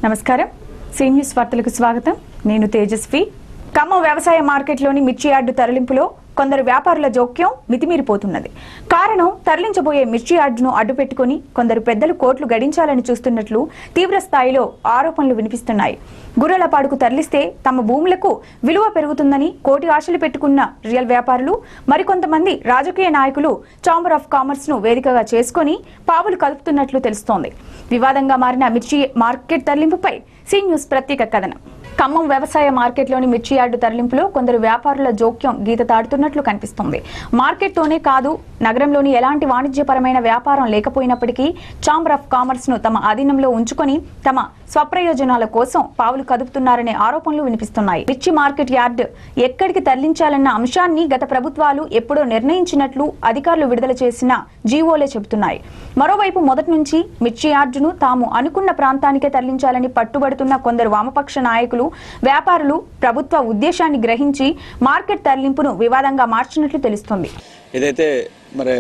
నమస్కారం. See news వార్తలకు స్వాగతం. నేను తేజస్వి. ఖమ్మం వ్యవసాయ మార్కెట్లోని మిర్చి యార్డు తరలింపులో కొందరు వ్యాపారుల జోక్యం మితిమీరిపోతున్నది. కారణం, తరలించబోయే మిర్చి యార్డును అడ్డుపెట్టుకుని కొందరు పెద్దలు కోట్లు గడించాలని చూస్తున్నట్లు తీవ్ర స్థాయిలో ఆరోపణలు వినిపిస్తున్నాయి. గుర్రెలపాడుకు తరలిస్తే తమ భూములకు విలువ పెరుగుతుందని కోటి ఆశలు పెట్టుకున్న రియల్ వ్యాపారులు, మరికొంతమంది రాజకీయ నాయకులు ఛాంబర్ ఆఫ్ కామర్స్ ను వేదికగా చేసుకుని పావులు కలుపుతున్నట్లు తెలుస్తోంది. వివాదంగా మారిన మిర్చి మార్కెట్ తరలింపుపై సీ న్యూస్ ప్రత్యేక కథనం. ఖమ్మం వ్యవసాయ మార్కెట్లోని మిర్చి యార్డు తరలింపులో కొందరు వ్యాపారుల జోక్యం గీత దాటుతున్నట్లు కనిపిస్తోంది. మార్కెట్లోనే కాదు, నగరంలోని ఎలాంటి వాణిజ్యపరమైన వ్యాపారం లేకపోయినప్పటికీ ఛాంబర్ ఆఫ్ కామర్స్ ను తమ ఆధీనంలో ఉంచుకొని తమ స్వప్రయోజనాల కోసం పావులు కదుపుతున్నారనే ఆరోపణలు వినిపిస్తున్నాయి. మిర్చి మార్కెట్ యార్డు ఎక్కడికి తరలించాలన్న అంశాన్ని గత ప్రభుత్వాలు ఎప్పుడో నిర్ణయించినట్లు అధికారులు విడుదల చేసిన జీవోలే చెబుతున్నాయి. మరోవైపు మొదటి నుంచి మిర్చి యార్డును తాము అనుకున్న ప్రాంతానికే తరలించాలని పట్టుబడుతున్న కొందరు వామపక్ష నాయకులు, వ్యాపారులు ప్రభుత్వ ఉద్దేశాన్ని గ్రహించి మార్కెట్ తరలింపును వివాదంగా మార్చినట్లు తెలుస్తోంది. ఏదైతే మరి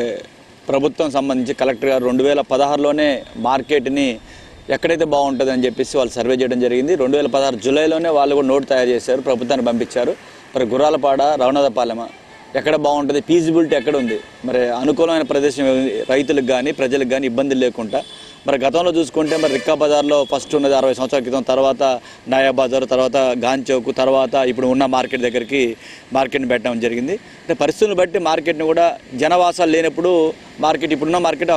ప్రభుత్వం సంబంధించి కలెక్టర్ గారు 2016లోనే మార్కెట్ని ఎక్కడైతే బాగుంటుంది అని చెప్పేసి వాళ్ళు సర్వే చేయడం జరిగింది. 2016 జూలైలోనే వాళ్ళు కూడా నోట్ తయారు చేశారు, ప్రభుత్వాన్ని పంపించారు. మరి గుర్రాలపాడ, రవణాథపాలెం ఎక్కడ బాగుంటుంది, ఫీజిబిలిటీ ఎక్కడ ఉంది, మరి అనుకూలమైన ప్రదేశం రైతులకు కానీ ప్రజలకు కానీ ఇబ్బందులు లేకుండా. మరి గతంలో చూసుకుంటే మరి రిక్కా బజార్లో ఫస్ట్ ఉన్నది 60 సంవత్సరాల క్రితం, తర్వాత నాయా బజార్, తర్వాత గాంధీ చౌక్, తర్వాత ఇప్పుడు ఉన్న మార్కెట్ దగ్గరికి మార్కెట్ని పెట్టడం జరిగింది. అంటే పరిస్థితులను బట్టి మార్కెట్ని కూడా జనవాసాలు లేనప్పుడు మార్కెట్, ఇప్పుడున్న మార్కెట్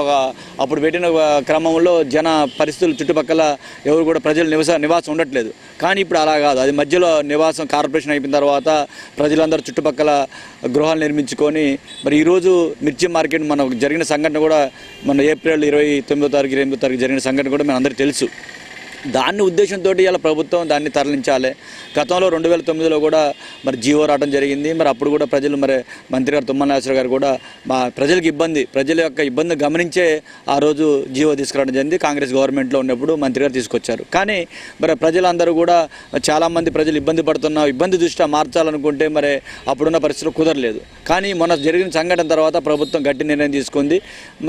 అప్పుడు పెట్టిన క్రమంలో జన పరిస్థితులు చుట్టుపక్కల ఎవరు కూడా ప్రజలు నివాసం ఉండట్లేదు. కానీ ఇప్పుడు అలా కాదు, అది మధ్యలో నివాసం కార్పొరేషన్ అయిపోయిన తర్వాత ప్రజలందరూ చుట్టుపక్కల గృహాలు నిర్మించుకొని మరి ఈరోజు మిర్చి మార్కెట్ మనకు జరిగిన సంఘటన కూడా మన ఏప్రిల్ 29వ తారీఖు 28వ తారీఖు జరిగిన సంఘటన కూడా మన అందరికీ తెలుసు. దాన్ని ఉద్దేశంతో ఇలా ప్రభుత్వం దాన్ని తరలించాలి. గతంలో 2009లో కూడా మరి జీవో రావడం జరిగింది. మరి అప్పుడు కూడా ప్రజలు, మరి మంత్రి గారు తుమ్మల నాగేశ్వర గారు కూడా మా ప్రజల యొక్క ఇబ్బంది గమనించే ఆ రోజు జీవో తీసుకురావడం జరిగింది. కాంగ్రెస్ గవర్నమెంట్లో ఉన్నప్పుడు మంత్రి గారు తీసుకొచ్చారు. కానీ మరి ప్రజలందరూ కూడా చాలామంది ప్రజలు ఇబ్బంది దృష్ట్యా మార్చాలనుకుంటే మరి అప్పుడున్న పరిస్థితులు కుదరలేదు. కానీ మొన్న జరిగిన సంఘటన తర్వాత ప్రభుత్వం గట్టి నిర్ణయం తీసుకుంది.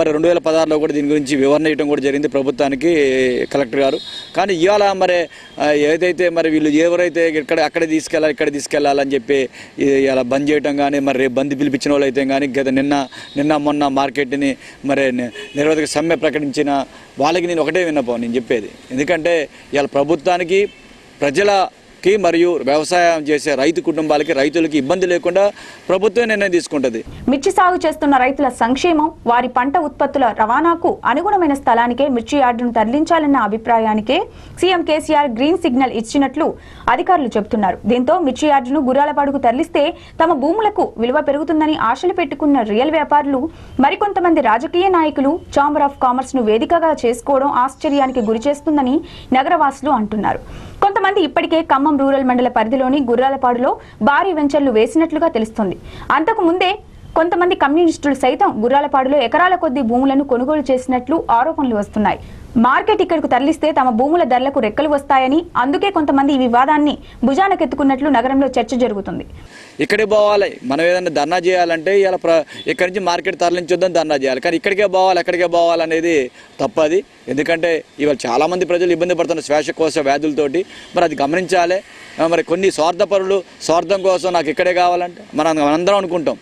మరి 2016లో కూడా దీని గురించి వివరణ ఇవ్వడం కూడా జరిగింది ప్రభుత్వానికి కలెక్టర్ గారు. కానీ ఇవాళ మరి ఏదైతే మరి వీళ్ళు ఎవరైతే అక్కడ తీసుకెళ్ళాలని చెప్పి ఇలా బంద్ చేయడం కానీ, మరి రేపు బంద్ పిలిపించిన వాళ్ళు అయితే కానీ, నిన్న మొన్న మార్కెట్ని మరి నిర్వాహక సమ్మె ప్రకటించిన వాళ్ళకి నేను ఒకటే విన్నపం నేను చెప్పేది. ఎందుకంటే ఇవాళ ప్రభుత్వానికి, ప్రజలకి మరియు వ్యవసాయం చేసే రైతు కుటుంబాలకి, రైతులకి ఇబ్బంది లేకుండా ప్రభుత్వం నిర్ణయం తీసుకుంటుంది. మిర్చి సాగు చేస్తున్న రైతుల సంక్షేమం, వారి పంట ఉత్పత్తుల రవాణాకు అనుగుణమైన స్థలానికే మిర్చి యార్డును తరలించాలన్న అభిప్రాయానికే సీఎం కేసీఆర్ గ్రీన్ సిగ్నల్ ఇచ్చినట్లు అధికారులు చెబుతున్నారు. దీంతో మిర్చి యార్డును గుర్రాలపాడుకు తరలిస్తే తమ భూములకు విలువ పెరుగుతుందని ఆశలు పెట్టుకున్న రియల్ వ్యాపారులు, మరికొంతమంది రాజకీయ నాయకులు ఛాంబర్ ఆఫ్ కామర్స్ ను వేదికగా చేసుకోవడం ఆశ్చర్యానికి గురిచేస్తుందని నగరవాసులు అంటున్నారు. కొంతమంది ఇప్పటికే ఖమ్మం రూరల్ మండల పరిధిలోని గుర్రాలపాడులో భారీ వెంచర్లు వేసినట్లుగా తెలుస్తోంది. అంతకు ముందే కొంతమంది కమ్యూనిస్టులు సైతం గుర్రాలపాడులో ఎకరాల కొద్దీ భూములను కొనుగోలు చేసినట్లు ఆరోపణలు వస్తున్నాయి. మార్కెట్ ఇక్కడకు తరలిస్తే తమ భూముల ధరలకు రెక్కలు వస్తాయని, అందుకే కొంతమంది ఈ వివాదాన్ని భుజానకెత్తుకున్నట్లు నగరంలో చర్చ జరుగుతుంది. ఇక్కడే పోవాలి, మనం ఏదైనా ధర్నా చేయాలంటే ఇలా ఇక్కడి నుంచి మార్కెట్ తరలించొద్దని ధర్నా చేయాలి. కానీ ఎక్కడికే పోవాలి అనేది తప్పది. ఎందుకంటే ఇవాళ చాలామంది ప్రజలు ఇబ్బంది పడుతున్న శ్వాసకోశ వ్యాధులతోటి. మరి అది గమనించాలి. మరి కొన్ని స్వార్థం కోసం నాకు ఇక్కడే కావాలంటే మనందరం అనుకుంటాం,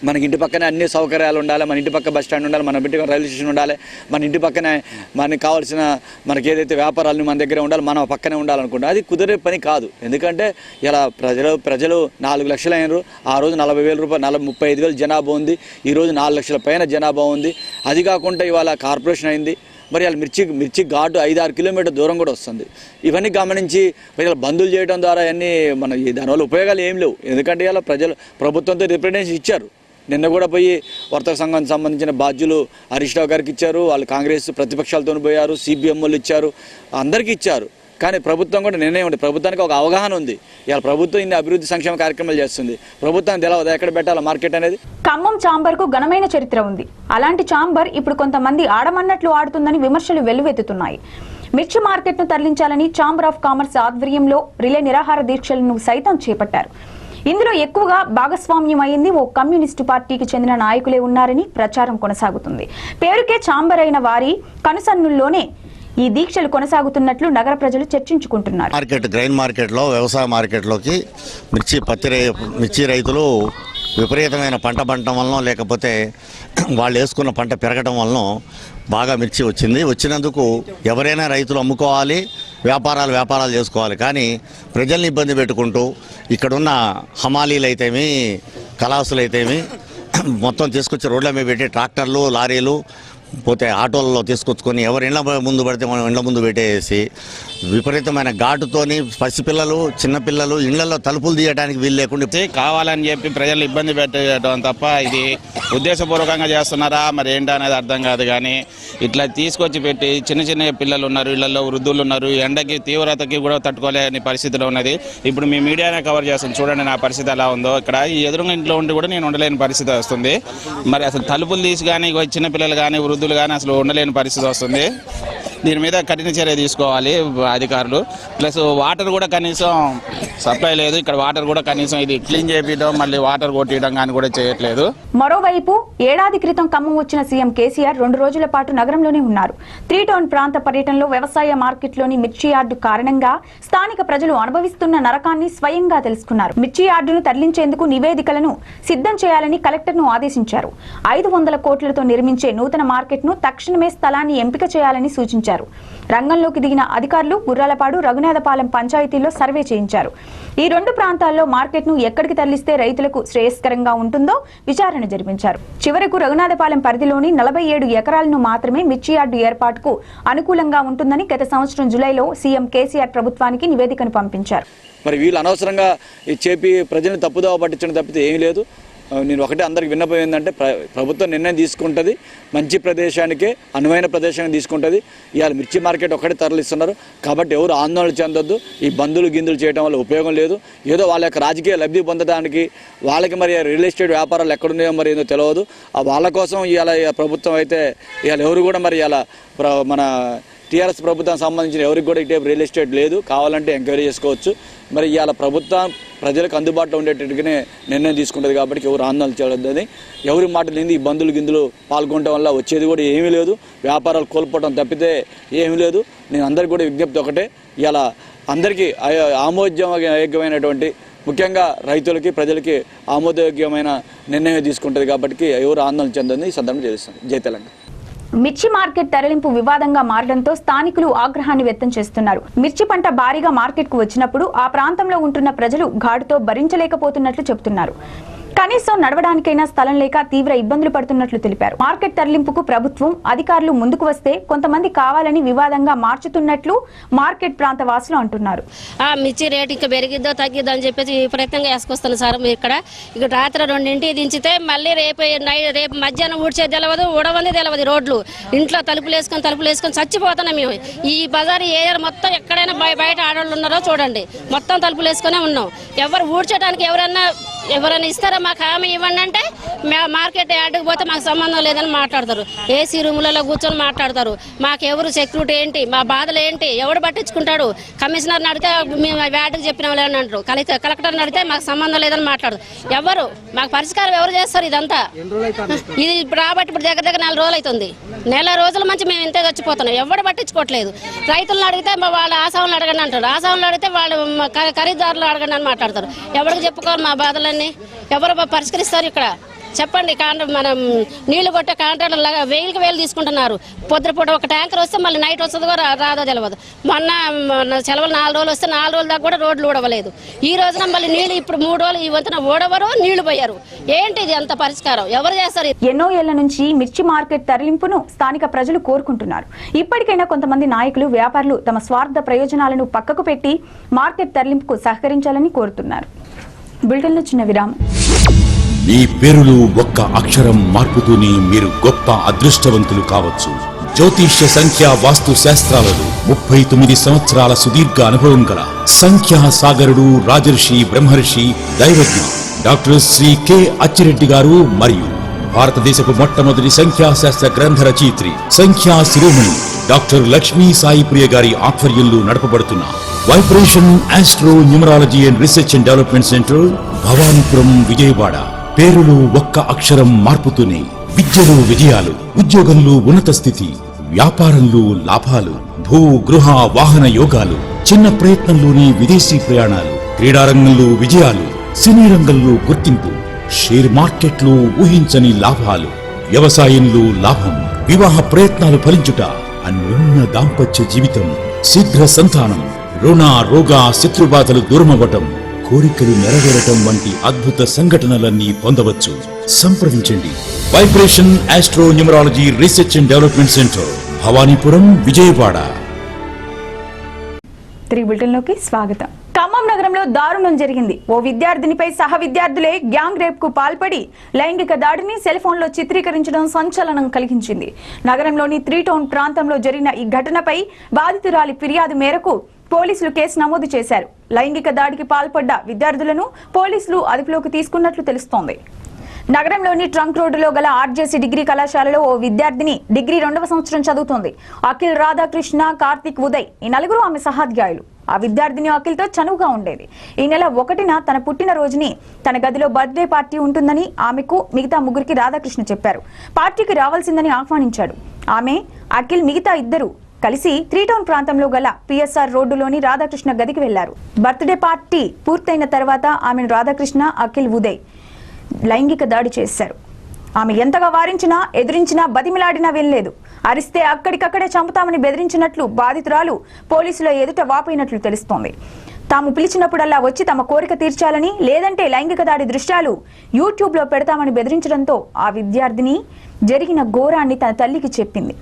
మనకి ఇంటి పక్కనే అన్ని సౌకర్యాలు ఉండాలి, మన ఇంటి పక్క బస్ స్టాండ్ ఉండాలి, మన ఇంటి రైల్వే స్టేషన్ ఉండాలి, మన ఇంటి పక్కనే మనకి కావాల్సిన మనకి ఏదైతే వ్యాపారాలు మన దగ్గర ఉండాలి, మనం పక్కనే ఉండాలనుకుంటాం. అది కుదిరే పని కాదు. ఎందుకంటే ఇలా ప్రజలు 4 లక్షలు అయినారు. ఆ రోజు 40,000 రూపాయలు, 35,000 జనాభా ఉంది. ఈరోజు 4 లక్షల పైన జనాభా ఉంది. అది కాకుండా ఇవాళ కార్పొరేషన్ అయింది. మరి వాళ్ళ మిర్చి ఘాటు 5-6 కిలోమీటర్ దూరం కూడా వస్తుంది. ఇవన్నీ గమనించి ఇలా బంధువులు చేయడం ద్వారా అన్నీ దానివల్ల ఉపయోగాలు ఏం లేవు. ఎందుకంటే ఇలా ప్రభుత్వంతో రిప్రజెంటేషన్ ఇచ్చారు. నిన్న కూడా పోయి వర్తక సంఘానికి సంబంధించిన బాధ్యులు హరీష్ రావు గారికి ఇచ్చారు. వాళ్ళు కాంగ్రెస్ ప్రతిపక్షాలతో పోయారు, సిపిఎం వాళ్ళు ఇచ్చారు, అందరికీ ఇచ్చారు. కానీ ప్రభుత్వం కూడా నిర్ణయం ఉంది. ప్రభుత్వానికి ఒక అవగాహన ఉంది. ఇవాళ ప్రభుత్వం ఇన్ని అభివృద్ధి సంక్షేమ కార్యక్రమాలు చేస్తుంది. ప్రభుత్వానికి తెలవదు ఎక్కడ పెట్టాలి మార్కెట్ అనేది. ఖమ్మం ఛాంబర్ కు ఘనమైన చరిత్ర ఉంది. అలాంటి ఛాంబర్ ఇప్పుడు కొంతమంది ఆడమన్నట్లు ఆడుతుందని విమర్శలు వెల్లువెత్తుతున్నాయి. మిర్చి మార్కెట్ ను తరలించాలని ఛాంబర్ ఆఫ్ కామర్స్ ఆధ్వర్యంలో రిలే నిరాహార దీక్షలను సైతం చేపట్టారు. ఇందులో ఎక్కువగా భాగస్వామ్యం అయింది ఓ కమ్యూనిస్టు పార్టీకి చెందిన నాయకులే ఉన్నారని ప్రచారం కొనసాగుతుంది. పేరుకే ఛాంబర్ అయిన వారి కనుసన్నుల్లోనే ఈ దీక్షలు కొనసాగుతున్నట్లు నగర ప్రజలు చర్చించుకుంటున్నారు. గ్రెయిన్ మార్కెట్లో వ్యవసాయ మార్కెట్లోకి మిర్చి రైతులు విపరీతమైన పంట పండటం వలన లేకపోతే వాళ్ళు వేసుకున్న పంట పెరగడం వలన బాగా మిర్చి వచ్చినందుకు ఎవరైనా రైతులు అమ్ముకోవాలి, వ్యాపారాలు చేసుకోవాలి. కానీ ప్రజల్ని ఇబ్బంది పెట్టుకుంటూ ఇక్కడున్న హమాలీలు అయితేమి కళాసులు అయితేమి మొత్తం తీసుకొచ్చి రోడ్ల మీద పెట్టి ట్రాక్టర్లు లారీలు పోతే ఆటోలలో తీసుకొచ్చుకొని ఎవరి ఇళ్ళ ముందు పడితే మనం ఇళ్ళ ముందు పెట్టేసి విపరీతమైన ఘాటుతోని పసిపిల్లలు చిన్నపిల్లలు ఇళ్లలో తలుపులు తీయడానికి వీలు లేకుండా కావాలని చెప్పి ప్రజలు ఇబ్బంది పెట్టడం తప్ప ఇది ఉద్దేశపూర్వకంగా చేస్తున్నారా మరి ఏంటనేది అర్థం కాదు. కానీ ఇట్లా తీసుకొచ్చి పెట్టి చిన్న పిల్లలు ఉన్నారు, ఇళ్లలో వృద్ధులు ఉన్నారు, ఎండకి తీవ్రతకి కూడా తట్టుకోలేని పరిస్థితిలో ఉన్నది. ఇప్పుడు మీ మీడియానే కవర్ చేస్తుంది, చూడండి నా పరిస్థితి ఎలా ఉందో. ఇక్కడ ఈ ఎదురుగా ఇంట్లో ఉండి కూడా నేను ఉండలేని పరిస్థితి వస్తుంది. మరి అసలు తలుపులు తీసి కానీ చిన్నపిల్లలు కానీ వృద్ధులు కానీ అసలు ఉండలేని పరిస్థితి వస్తుంది. దీని మీద కఠిన చర్య తీసుకోవాలి అధికారులు. ప్లస్ వాటర్ కూడా కనీసం సప్లై లేదు. ఇక్కడ వాటర్ కూడా కనీసం ఇది క్లీన్ చేయించడం మళ్ళీ వాటర్ కొట్టియడం కానీ కూడా చేయట్లేదు. మరోవైపు ఏడాది క్రితం ఖమ్మం వచ్చిన సీఎం కేసీఆర్ 2 రోజుల పాటు నగరంలోనే ఉన్నారు. 3 టౌన్ ప్రాంత పర్యటనలో వ్యవసాయ మార్కెట్లోని మిర్చి యార్డు కారణంగా స్థానిక ప్రజలు అనుభవిస్తున్న నరకాన్ని స్వయంగా తెలుసుకున్నారు. మిర్చి యార్డును తరలించేందుకు నివేదికలను సిద్ధం చేయాలని కలెక్టర్ను ఆదేశించారు. 500 కోట్లతో నిర్మించే నూతన మార్కెట్ను తక్షణమే స్థలాన్ని ఎంపిక చేయాలని సూచించారు. రంగంలోకి దిగిన అధికారులు గుర్రాలపాడు, రఘునాథపాలెం పంచాయతీల్లో సర్వే చేయించారు. ఈ 2 ప్రాంతాల్లో మార్కెట్ను ఎక్కడికి తరలిస్తే రైతులకు శ్రేయస్కరంగా ఉంటుందో విచారణ జరిపించారు. చివరకు రఘునాథపాలెం పరిధిలోని 47 ఎకరాలను మాత్రమే మిర్చి యార్డు ఏర్పాటుకు అనుకూలంగా ఉంటుందని గత సంవత్సరం జూలైలో సీఎం కేసీఆర్ ప్రభుత్వానికి నివేదికను పంపించారు. మరి వీళ్ళు అనవసరంగా చెప్పి ప్రజల్ని తప్పుదోవ పట్టించడం తప్పితే ఏమీ లేదు. నేను ఒకటే అందరికి విన్నపం ఏంటంటే ప్రభుత్వం నిర్ణయం తీసుకుంటుంది, మంచి ప్రదేశానికే అనువైన ప్రదేశాన్ని తీసుకుంటుంది. ఇవాళ మిర్చి మార్కెట్ ఒక్కటే తరలిస్తున్నారు కాబట్టి ఎవరు ఆందోళన చెందొద్దు. ఈ బంధులు గిందులు చేయడం వల్ల ఉపయోగం లేదు. ఏదో వాళ్ళ యొక్క రాజకీయ లబ్ధి పొందడానికి వాళ్ళకి మరి రియల్ ఎస్టేట్ వ్యాపారాలు ఎక్కడున్నాయో మరి ఏదో తెలియదు. వాళ్ళ కోసం ఇవాళ ప్రభుత్వం అయితే ఇవాళ ఎవరు కూడా మరి ఇవాళ మన టీఆర్ఎస్ ప్రభుత్వం సంబంధించిన ఎవరికి కూడా ఇటే రియల్ ఎస్టేట్ లేదు. కావాలంటే ఎంక్వైరీ చేసుకోవచ్చు. మరి ఇవాళ ప్రభుత్వం ప్రజలకు అందుబాటులో ఉండేటట్టుగానే నిర్ణయం తీసుకుంటుంది కాబట్టి ఎవరు ఆందోళన చేయొద్దని, ఎవరి మాట లేని ఈ బంధులు గిందులు పాల్గొనడం వల్ల వచ్చేది కూడా ఏమీ లేదు. వ్యాపారాలు కోల్పోవడం తప్పితే ఏమీ లేదు. నేను అందరికీ కూడా విజ్ఞప్తి ఒకటే, ఇవాళ అందరికీ ఆమోదయోగ్యమైనటువంటి ముఖ్యంగా రైతులకి ప్రజలకి ఆమోదయోగ్యమైన నిర్ణయం తీసుకుంటుంది కాబట్టి ఎవరు ఆందోళన చెందని ఈ సందర్భంగా తెలుస్తాను. జై తెలంగాణ. మిర్చి మార్కెట్ తరలింపు వివాదంగా మారడంతో స్థానికులు ఆగ్రహాన్ని వ్యక్తం చేస్తున్నారు. మిర్చి పంట భారీగా మార్కెట్ కు వచ్చినప్పుడు ఆ ప్రాంతంలో ఉంటున్న ప్రజలు ఘాటుతో భరించలేకపోతున్నట్లు చెబుతున్నారు. కనీసం నడవడానికైనా స్థలం లేక తీవ్ర ఇబ్బందులు పడుతున్నట్లు తెలిపారు. మార్కెట్ తరలింపుకు ప్రభుత్వం అధికారులు ముందుకు వస్తే కొంతమంది కావాలని వివాదంగా మార్చుతున్నట్లు మార్కెట్ ప్రాంత వాసులు అంటున్నారు. మిర్చి రేట్ ఇంకా పెరిగిద్దో తగ్గిద్దో అని చెప్పేసి విపరీతంగా వేసుకొస్తాను సార్. ఇక్కడ రాత్రి 2ంటికి దించితే మళ్ళీ రేపు మధ్యాహ్నం ఊడ్చేది తెలవదు, ఊడవంది తెలవదు. రోడ్లు ఇంట్లో తలుపులు వేసుకొని చచ్చిపోతున్నాం మేము. ఈ బజార్ ఏరియా మొత్తం ఎక్కడైనా బయట ఆడవాళ్ళు ఉన్నారో చూడండి, మొత్తం తలుపులు వేసుకునే ఉన్నాం. ఎవరు ఊడ్చడానికి ఎవరైనా ఇస్తారా మాకు హామీ ఇవ్వండి అంటే మార్కెట్ యార్డుకు పోతే మాకు సంబంధం లేదని మాట్లాడతారు. ఏసీ రూములలో కూర్చొని మాట్లాడతారు. మాకెవరు సెక్యూరిటీ ఏంటి, మా బాధలు ఏంటి, ఎవడు పట్టించుకుంటాడు? కమిషనర్ని అడిగితే మేము యార్డుకు చెప్పిన వాళ్ళని అంటారు, కలెక్టర్ని అడిగితే మాకు సంబంధం లేదని మాట్లాడరు. ఎవరు మాకు పరిష్కారం ఎవరు చేస్తారు? ఇదంతా ఇది ఇప్పుడు రాబట్టి ఇప్పుడు దగ్గర 4 రోజులు అవుతుంది. 4 రోజుల మంచి మేము ఇంతే చచ్చిపోతున్నాం. ఎవడు పట్టించుకోవట్లేదు. రైతులను అడిగితే వాళ్ళ ఆసాములు అడగండి అంటారు, ఆసాములు అడిగితే వాళ్ళు ఖరీదారులు అడగండి అని మాట్లాడతారు. ఎవరికి చెప్పుకోవాలి మా బాధలన్నీ? ఎవరు పరిష్కరిస్తారు? ఇక్కడ చెప్పండి. మనం నీళ్లు కొట్టే కాంట్రాక్టర్ లాగా 1000 తీసుకుంటున్నారు. పొద్దుపూట ఒక ట్యాంకర్ వస్తే మళ్ళీ నైట్ వస్తుందో రాదో తెలియదు. మొన్న సెలవులు 4 రోజులు వస్తే 4 రోజుల దాకా కూడా రోడ్లు ఊడవలేదు. ఈ రోజున మళ్ళీ నీళ్లు ఇప్పుడు 3 రోజులు ఈ వంతున ఊడవరు, నీళ్లు పోయారు. ఏంటి ఇది అంత పరిష్కారం ఎవరు చేస్తారు? ఎన్నో ఏళ్ల నుంచి మిర్చి మార్కెట్ తరలింపును స్థానిక ప్రజలు కోరుకుంటున్నారు. ఇప్పటికైనా కొంతమంది నాయకులు, వ్యాపారులు తమ స్వార్థ ప్రయోజనాలను పక్కకు పెట్టి మార్కెట్ తరలింపుకు సహకరించాలని కోరుతున్నారు. బులెటిన్లో చిన్న విరామం. మీ పేరులో ఒక్క అక్షరం మార్పుతోనే మీరు గొప్ప అదృష్టవంతులు కావచ్చు. జ్యోతిష్య సంఖ్యా వాస్తు శాస్త్రాలలో 39 సంవత్సరాల సుదీర్ఘ అనుభవం గల సంఖ్యా సాగరుడు, రాజర్షి, బ్రహ్మర్షి, దైవజ్ఞ డాక్టర్ శ్రీ కె అచ్చిరెడ్డి గారు మరియు భారతదేశపు మొట్టమొదటి సంఖ్యాశాస్త్ర గ్రంథ రచయిత్రి, సంఖ్యా శిరోమణి డాక్టర్ లక్ష్మీ సాయి ప్రియ గారి ఆధ్వర్యంలో నడపబడుతున్న vibration astro numerology and research and development centre, Bhavanipuram, Vijayawada. పేరులో ఒక్క అక్షరం మార్పుతూనే విద్యలో విజయాలు, ఉద్యోగంలో ఉన్నత స్థితి, వ్యాపారంలో లాభాలు, భూ గృహ వాహన యోగాలు, చిన్న ప్రయత్నంలోని విదేశీ ప్రయాణాలు, క్రీడారంగంలో విజయాలు, సినీ రంగంలో గుర్తింపు, షేర్ మార్కెట్లో ఊహించని లాభాలు, వ్యవసాయంలో లాభం, వివాహ ప్రయత్నాలు ఫలించుట, అన్యోన్య దాంపత్య జీవితం, శీఘ్ర సంతానం, రుణ రోగ శత్రుబాధలు దూరమవ్వటం, కోరికలు నెరవేరటం వంటి అద్భుత సంఘటనలన్నీ పొందవచ్చు. సంప్రదించండి vibration astro numerology research and development centre, Bhavanipuram, Vijayawada. తిరిగి బులెటిన్లోకి స్వాగతం. ఖమ్మం నగరంలో దారుణం జరిగింది. ఓ విద్యార్థినిపై సహ విద్యార్థులే గ్యాంగ్ రేప్ కు పాల్పడి లైంగిక దాడిని సెల్ ఫోన్ లో చిత్రీకరించడం సంచలనం కలిగించింది. నగరంలోని 3 టౌన్ ప్రాంతంలో జరిగిన ఈ ఘటనపై బాధితురాలి ఫిర్యాదు మేరకు పోలీసులు కేసు నమోదు చేశారు. లైంగిక దాడికి పాల్పడ్డ విద్యార్థులను పోలీసులు అదుపులోకి తీసుకున్నట్లు తెలుస్తోంది. నగరంలోని ట్రంక్ రోడ్డులో గల ఆర్జేసీ డిగ్రీ కళాశాలలో ఓ విద్యార్థిని డిగ్రీ 2వ సంవత్సరం చదువుతోంది. అఖిల్, రాధాకృష్ణ, కార్తిక్, ఉదయ్ ఈ నలుగురు ఆమె సహాధ్యాయులు. ఆ విద్యార్థిని అఖిల్తో చనువుగా ఉండేది. ఈ నెల 1న తన పుట్టినరోజుని తన గదిలో బర్త్డే పార్టీ ఉంటుందని ఆమెకు మిగతా ముగ్గురికి రాధాకృష్ణ చెప్పారు. పార్టీకి రావాల్సిందని ఆహ్వానించాడు. ఆమె, అఖిల్ మిగతా ఇద్దరు కలిసి 3 టౌన్ ప్రాంతంలో గల పిఎస్ఆర్ రోడ్డులోని రాధాకృష్ణ గదికి వెళ్లారు. బర్త్డే పార్టీ పూర్తయిన తర్వాత ఆమెను రాధాకృష్ణ, అఖిల్, ఉదయ్ లైంగిక దాడి చేశారు. ఆమె ఎంతగా వారించినా, ఎదిరించినా, బతిమిలాడినా వినలేదు. అరిస్తే అక్కడికక్కడే చంపుతామని బెదిరించినట్లు బాధితురాలు పోలీసుల ఎదుట వాపోయినట్లు తెలుస్తోంది. తాము పిలిచినప్పుడల్లా వచ్చి తమ కోరిక తీర్చాలని, లేదంటే లైంగిక దాడి దృశ్యాలు యూట్యూబ్లో పెడతామని బెదిరించడంతో ఆ విద్యార్థిని జరిగిన ఘోరాన్ని తన తల్లికి చెప్పింది.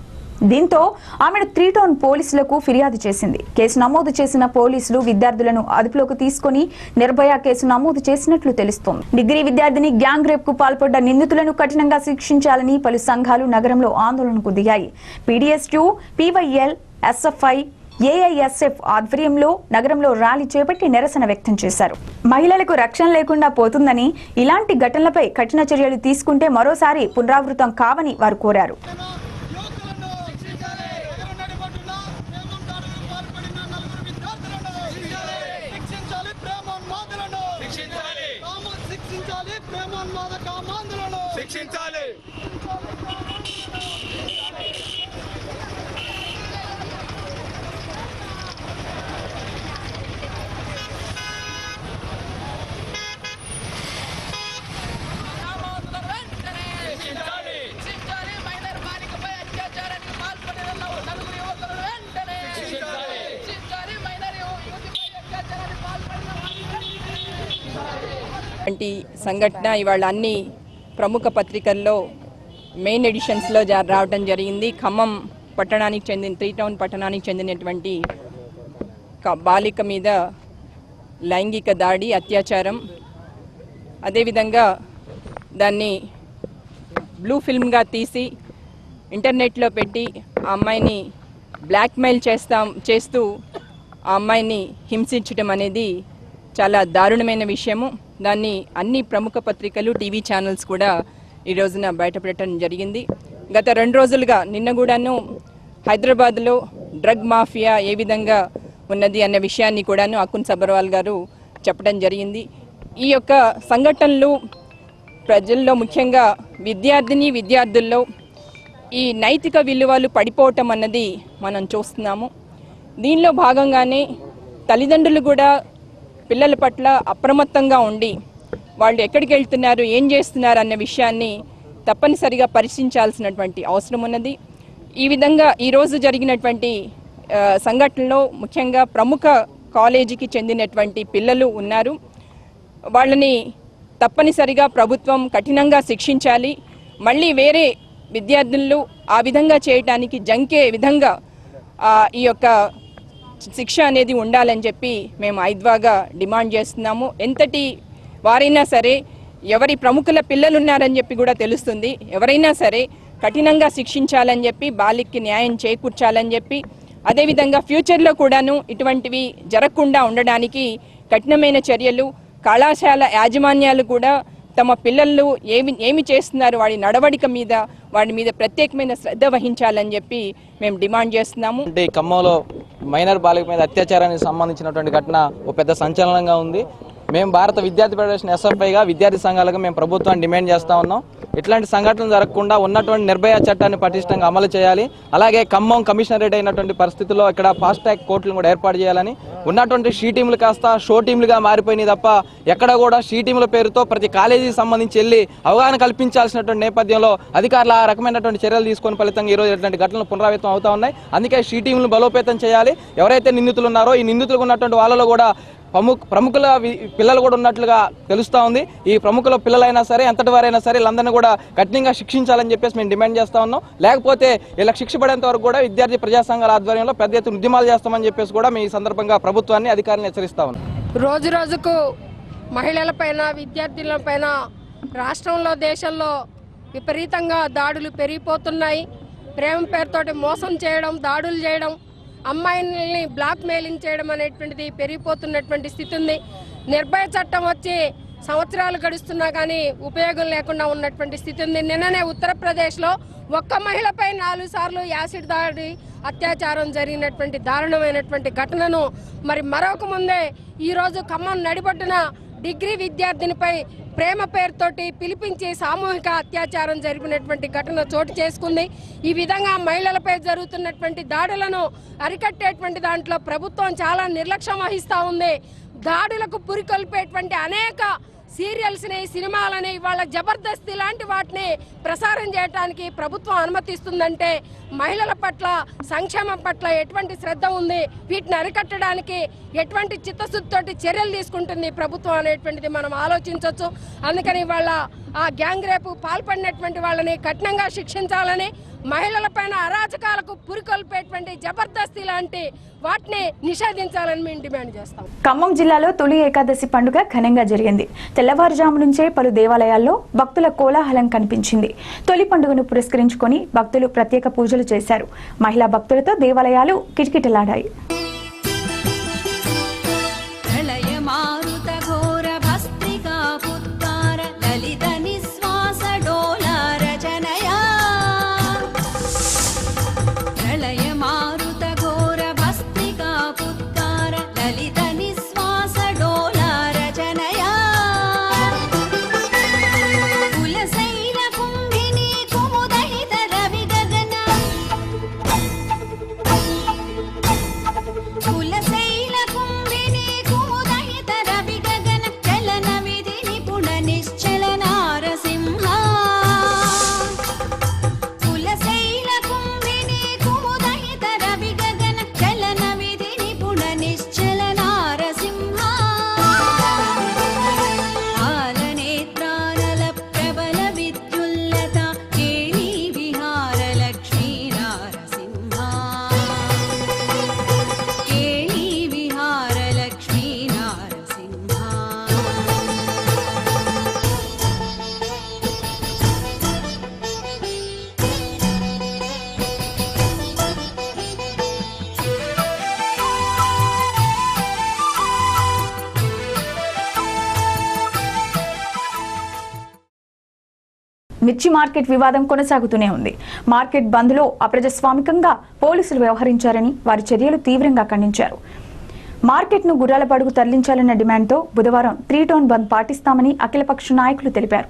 దీంతో ఆమెను 3 టౌన్ పోలీసులకు ఫిర్యాదు చేసింది. కేసు నమోదు చేసిన పోలీసులు విద్యార్థులను అదుపులోకి తీసుకుని నిర్భయ కేసు నమోదు చేసినట్లు తెలుస్తోంది. డిగ్రీ విద్యార్థిని గ్యాంగ్ రేప్ కు పాల్పడ్డ నిందితులను కఠినంగా శిక్షించాలని పలు సంఘాలు నగరంలో ఆందోళనకు దిగాయి. పీడీఎస్యూ, పీవైఎల్, ఎస్ఎఫ్ఐ, ఏఐఎస్ఎఫ్ ఆధ్వర్యంలో నగరంలో ర్యాలీ చేపట్టి నిరసన వ్యక్తం చేశారు. మహిళలకు రక్షణ లేకుండా పోతుందని, ఇలాంటి ఘటనలపై కఠిన చర్యలు తీసుకుంటే మరోసారి పునరావృతం కావని వారు కోరారు. వంటి సంఘటన ఇవాళ అన్ని ప్రముఖ పత్రికల్లో మెయిన్ ఎడిషన్స్లో రావడం జరిగింది. ఖమ్మం పట్టణానికి చెందిన 3 టౌన్ పట్టణానికి చెందినటువంటి బాలిక మీద లైంగిక దాడి, అత్యాచారం, అదేవిధంగా దాన్ని బ్లూ ఫిల్మ్గా తీసి ఇంటర్నెట్లో పెట్టి ఆ అమ్మాయిని బ్లాక్మెయిల్ చేస్తూ ఆ అమ్మాయిని హింసించడం అనేది చాలా దారుణమైన విషయము. దాన్ని అన్ని ప్రముఖ పత్రికలు, టీవీ ఛానల్స్ కూడా ఈ రోజున బయటపెట్టడం జరిగింది. గత 2 రోజులుగా నిన్న కూడాను హైదరాబాద్లో డ్రగ్ మాఫియా ఏ విధంగా ఉన్నది అన్న విషయాన్ని కూడాను అకున్ సబర్వాల్ గారు చెప్పడం జరిగింది. ఈ యొక్క సంఘటనలు ప్రజల్లో, ముఖ్యంగా విద్యార్థుల్లో ఈ నైతిక విలువలు పడిపోవటం అన్నది మనం చూస్తున్నాము. దీనిలో భాగంగానే తల్లిదండ్రులు కూడా పిల్లల పట్ల అప్రమత్తంగా ఉండి వాళ్ళు ఎక్కడికి వెళ్తున్నారు, ఏం చేస్తున్నారు అన్న విషయాన్ని తప్పనిసరిగా పరిశీలించాల్సినటువంటి అవసరం ఉన్నది. ఈ విధంగా ఈరోజు జరిగినటువంటి సంఘటనలో ముఖ్యంగా ప్రముఖ కాలేజీకి చెందినటువంటి పిల్లలు ఉన్నారు. వాళ్ళని తప్పనిసరిగా ప్రభుత్వం కఠినంగా శిక్షించాలి. మళ్ళీ వేరే విద్యార్థులు ఆ విధంగా చేయటానికి జంకే విధంగా ఈ యొక్క శిక్ష అనేది ఉండాలని చెప్పి మేము ఐద్వాగా డిమాండ్ చేస్తున్నాము. ఎంతటి వారైనా సరే, ఎవరి ప్రముఖుల పిల్లలు ఉన్నారని చెప్పి కూడా తెలుస్తుంది, ఎవరైనా సరే కఠినంగా శిక్షించాలని చెప్పి, బాలికకి న్యాయం చేకూర్చాలని చెప్పి, అదేవిధంగా ఫ్యూచర్లో కూడాను ఇటువంటివి జరగకుండా ఉండడానికి కఠినమైన చర్యలు, కళాశాల యాజమాన్యాలు కూడా తమ పిల్లలు ఏమి చేస్తున్నారు వాడి నడవడిక మీద, వాడి మీద ప్రత్యేకమైన శ్రద్ధ వహించాలని చెప్పి మేము డిమాండ్ చేస్తున్నాము. అంటే ఖమ్మంలో మైనర్ బాలిక మీద అత్యాచారానికి సంబంధించినటువంటి ఘటన ఒక పెద్ద సంచలనంగా ఉంది. మేము భారత విద్యార్థి ఫెడరేషన్ ఎస్ఎఫ్ఐగా విద్యార్థి సంఘాలుగా మేము ప్రభుత్వాన్ని డిమాండ్ చేస్తూ ఉన్నాం. ఇట్లాంటి సంఘటనలు జరగకుండా ఉన్నటువంటి నిర్భయ చట్టాన్ని పటిష్టంగా అమలు చేయాలి. అలాగే ఖమ్మం కమిషనరేట్ అయినటువంటి పరిస్థితుల్లో ఇక్కడ ఫాస్ట్ ట్రాక్ కోర్టులను కూడా ఏర్పాటు చేయాలని, ఉన్నటువంటి షీ టీంలు కాస్త షో టీంలుగా మారిపోయినాయి తప్ప ఎక్కడ కూడా షీ టీంల పేరుతో ప్రతి కాలేజీకి సంబంధించి వెళ్ళి అవగాహన కల్పించాల్సినటువంటి నేపథ్యంలో అధికారులు ఆ రకమైనటువంటి చర్యలు తీసుకుని ఫలితంగా ఈరోజు ఇట్లాంటి ఘటనలు పునరావృతం అవుతా ఉన్నాయి. అందుకే షీ టీంలను బలోపేతం చేయాలి. ఎవరైతే నిందితులు ఉన్నారో ఈ నిందితులకు ఉన్నటువంటి వాళ్ళలో కూడా ప్రముఖుల పిల్లలు కూడా ఉన్నట్లుగా తెలుస్తూ ఉంది. ఈ ప్రముఖుల పిల్లలైనా సరే ఎంతటి వారైనా సరే వీళ్ళందరినీ కూడా కఠినంగా శిక్షించాలని చెప్పేసి మేము డిమాండ్ చేస్తా ఉన్నాం. లేకపోతే ఇలా శిక్ష పడేంత వరకు కూడా విద్యార్థి ప్రజా సంఘాల ఆధ్వర్యంలో పెద్ద ఎత్తున ఉద్యమాలు చేస్తామని చెప్పేసి కూడా మేము ఈ సందర్భంగా ప్రభుత్వాన్ని అధికారులను హెచ్చరిస్తా ఉన్నాం. రోజు రోజుకు మహిళలపైన విద్యార్థులపైన రాష్ట్రంలో దేశంలో విపరీతంగా దాడులు పెరిగిపోతున్నాయి. ప్రేమ పేరుతోటి మోసం చేయడం, దాడులు చేయడం, అమ్మాయిల్ని బ్లాక్ మెయిలింగ్ చేయడం అనేటువంటిది పెరిగిపోతున్నటువంటి స్థితి ఉంది. నిర్భయ చట్టం వచ్చి సంవత్సరాలు గడుస్తున్నా కానీ ఉపయోగం లేకుండా ఉన్నటువంటి స్థితి ఉంది. నిన్ననే ఉత్తరప్రదేశ్లో ఒక్క మహిళపై 4 సార్లు యాసిడ్ దాడి అత్యాచారం జరిగినటువంటి దారుణమైనటువంటి ఘటనను మరి మరొక ముందే ఈరోజు ఖమ్మం నడిబొడ్డున డిగ్రీ విద్యార్థినిపై ప్రేమ పేరుతోటి పిలిపించి సామూహిక అత్యాచారం జరిపినటువంటి ఘటన చోటు చేసుకుంది. ఈ విధంగా మహిళలపై జరుగుతున్నటువంటి దాడులను అరికట్టేటువంటి దాంట్లో ప్రభుత్వం చాలా నిర్లక్ష్యం వహిస్తూ ఉంది. దాడులకు పురికొల్పేటువంటి అనేక సీరియల్స్ని, సినిమాలని, ఇవాళ జబర్దస్త్ లాంటి వాటిని ప్రసారం చేయడానికి ప్రభుత్వం అనుమతిస్తుందంటే మహిళల పట్ల, సంక్షేమం పట్ల ఎటువంటి శ్రద్ధ ఉంది, వీటిని అరికట్టడానికి ఎటువంటి చిత్తశుద్ధితోటి చర్యలు తీసుకుంటుంది ప్రభుత్వం అనేటువంటిది మనం ఆలోచించవచ్చు. అందుకని ఇవాళ ఆ గ్యాంగ్ రేపు పాల్పడినటువంటి వాళ్ళని కఠినంగా శిక్షించాలని, మహిళలపైన అరాచకాలకు పురికొల్పేటువంటి జబర్దస్తీ లాంటి వాటిని నిషేధించాలని మేము డిమాండ్ చేస్తాం. ఖమ్మం జిల్లాలో తొలి ఏకాదశి పండుగ ఘనంగా జరిగింది. తెల్లవారుజాము నుంచే పలు దేవాలయాల్లో భక్తుల కోలాహలం కనిపించింది. తొలి పండుగను పురస్కరించుకొని భక్తులు ప్రత్యేక పూజలు చేశారు. మహిళా భక్తులతో దేవాలయాలు కిటకిటలాడాయి. మిర్చి మార్కెట్ వివాదం కొనసాగుతూనే ఉంది. మార్కెట్ బంద్లో అప్రజాస్వామికంగా పోలీసులు వ్యవహరించారని వారి చర్యలు తీవ్రంగా ఖండించారు. మార్కెట్ను గుర్రాలపడుగు తరలించాలన్న డిమాండ్తో బుధవారం 3 టౌన్ బంద్ పాటిస్తామని అఖిలపక్ష నాయకులు తెలిపారు.